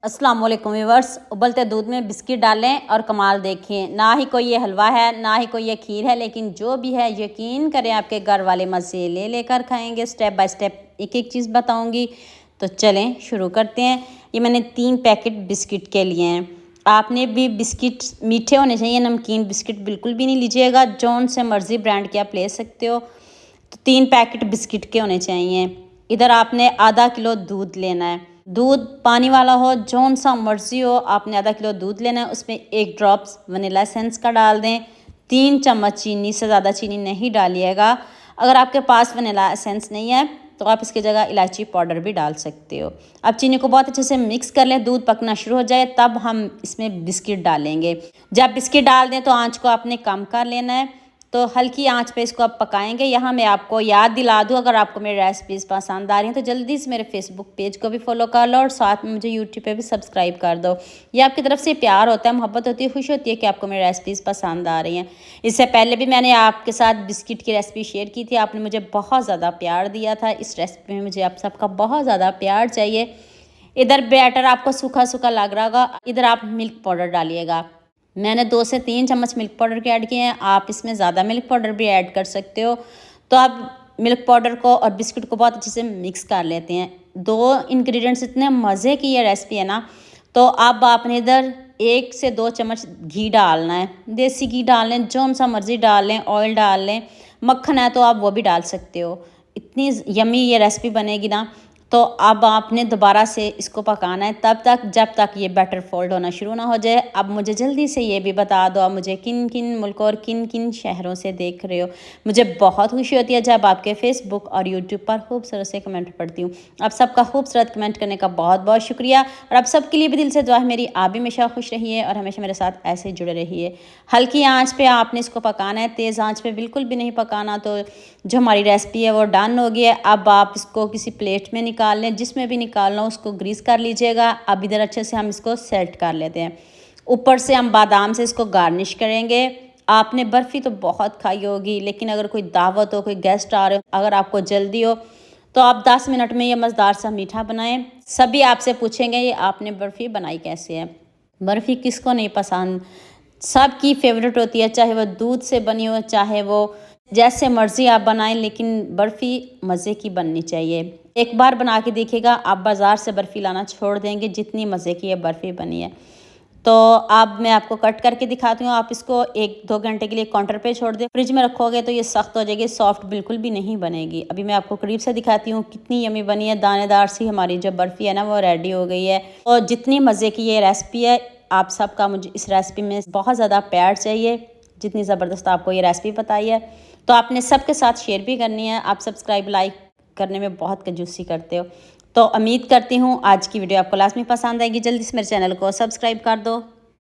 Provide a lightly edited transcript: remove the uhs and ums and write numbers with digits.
अस्सलाम वालेकुम व्यूअर्स। उबलते दूध में बिस्किट डालें और कमाल देखिए। ना ही कोई ये हलवा है, ना ही कोई ये खीर है, लेकिन जो भी है यकीन करें आपके घर वाले मज़े ले लेकर खाएंगे। स्टेप बाय स्टेप एक एक चीज़ बताऊंगी, तो चलें शुरू करते हैं। ये मैंने 3 पैकेट बिस्किट के लिए हैं। आपने भी बिस्किट मीठे होने चाहिए, नमकीन बिस्किट बिल्कुल भी नहीं लीजिएगा। जौन से मर्ज़ी ब्रांड के आप ले सकते हो। तो 3 पैकेट बिस्किट के होने चाहिए। इधर आपने आधा किलो दूध लेना है। दूध पानी वाला हो, जौन सा मर्जी हो, आपने आधा किलो दूध लेना है। उसमें 1 ड्रॉप्स वनीला एसेंस का डाल दें। 3 चम्मच चीनी, से ज़्यादा चीनी नहीं डालिएगा। अगर आपके पास वनीला एसेंस नहीं है तो आप इसकी जगह इलायची पाउडर भी डाल सकते हो। अब चीनी को बहुत अच्छे से मिक्स कर लें। दूध पकना शुरू हो जाए तब हम इसमें बिस्किट डालेंगे। जब बिस्किट डाल दें तो आँच को आपने कम कर लेना है, तो हल्की आंच पे इसको आप पकाएंगे। यहाँ मैं आपको याद दिला दूँ, अगर आपको मेरी रेसिपीज़ पसंद आ रही हैं तो जल्दी से मेरे फेसबुक पेज को भी फॉलो कर लो और साथ में मुझे यूट्यूब पे भी सब्सक्राइब कर दो। ये आपकी तरफ से प्यार होता है, मोहब्बत होती है, खुशी होती है कि आपको मेरी रेसिपीज़ पसंद आ रही हैं। इससे पहले भी मैंने आपके साथ बिस्किट की रेसिपी शेयर की थी, आपने मुझे बहुत ज़्यादा प्यार दिया था। इस रेसिपी में मुझे आप सबका बहुत ज़्यादा प्यार चाहिए। इधर बैटर आपको सूखा सूखा लग रहा होगा, इधर आप मिल्क पाउडर डालिएगा। मैंने 2 से 3 चम्मच मिल्क पाउडर के ऐड किए हैं। आप इसमें ज़्यादा मिल्क पाउडर भी ऐड कर सकते हो। तो आप मिल्क पाउडर को और बिस्किट को बहुत अच्छे से मिक्स कर लेते हैं। 2 इंग्रेडिएंट्स इतने मज़े की ये रेसिपी है ना। तो अब आपने इधर 1 से 2 चम्मच घी डालना है। देसी घी डाल लें, जौन सा मर्ज़ी डाल लें, ऑयल डाल लें, मक्खन है तो आप वो भी डाल सकते हो। इतनी यमी ये रेसिपी बनेगी ना। तो अब आपने दोबारा से इसको पकाना है तब तक जब तक ये बैटर फोल्ड होना शुरू ना हो जाए। अब मुझे जल्दी से ये भी बता दो, आप मुझे किन किन मुल्कों और किन किन शहरों से देख रहे हो। मुझे बहुत खुशी होती है जब आपके फेसबुक और यूट्यूब पर खूबसूरत से कमेंट पढ़ती हूँ। आप सबका खूबसूरत कमेंट करने का बहुत बहुत शुक्रिया। और आप सबके लिए भी दिल से दुआ है मेरी, आप भी हमेशा खुश रहिए और हमेशा मेरे साथ ऐसे ही जुड़े रहिए। हल्की आँच पर आपने इसको पकाना है, तेज़ आँच पर बिल्कुल भी नहीं पकाना। तो जो हमारी रेसिपी है वो डन हो गई है। अब आप इसको किसी प्लेट में निकाल लें, जिसमें भी निकालना हो उसको ग्रीस कर लीजिएगा। अब इधर अच्छे से हम इसको सेट कर लेते हैं। ऊपर से हम बादाम से इसको गार्निश करेंगे। आपने बर्फ़ी तो बहुत खाई होगी, लेकिन अगर कोई दावत हो, कोई गेस्ट आ रहे हो, अगर आपको जल्दी हो तो आप 10 मिनट में ये मज़ेदार सा मीठा बनाएं। सभी आपसे पूछेंगे ये आपने बर्फ़ी बनाई कैसे है। बर्फ़ी किसको नहीं पसंद, सबकी फेवरेट होती है, चाहे वो दूध से बनी हो, चाहे वो जैसे मर्ज़ी आप बनाएं, लेकिन बर्फ़ी मज़े की बननी चाहिए। एक बार बना के देखिएगा, आप बाज़ार से बर्फ़ी लाना छोड़ देंगे, जितनी मज़े की ये बर्फ़ी बनी है। तो अब मैं आपको कट करके दिखाती हूँ। आप इसको 1-2 घंटे के लिए काउंटर पे छोड़ दें। फ्रिज में रखोगे तो ये सख्त हो जाएगी, सॉफ्ट बिल्कुल भी नहीं बनेगी। अभी मैं आपको करीब से दिखाती हूँ कितनी यमी बनी है। दानेदार सी हमारी जो बर्फ़ी है ना वो रेडी हो गई है। और जितनी मज़े की ये रेसिपी है, आप सबका मुझे इस रेसिपी में बहुत ज़्यादा प्यार चाहिए, जितनी ज़बरदस्त आपको ये रेसिपी बताई है। तो आपने सबके साथ शेयर भी करनी है। आप सब्सक्राइब लाइक करने में बहुत कंजूसी करते हो। तो उम्मीद करती हूँ आज की वीडियो आपको लाज़मी पसंद आएगी। जल्दी से मेरे चैनल को सब्सक्राइब कर दो।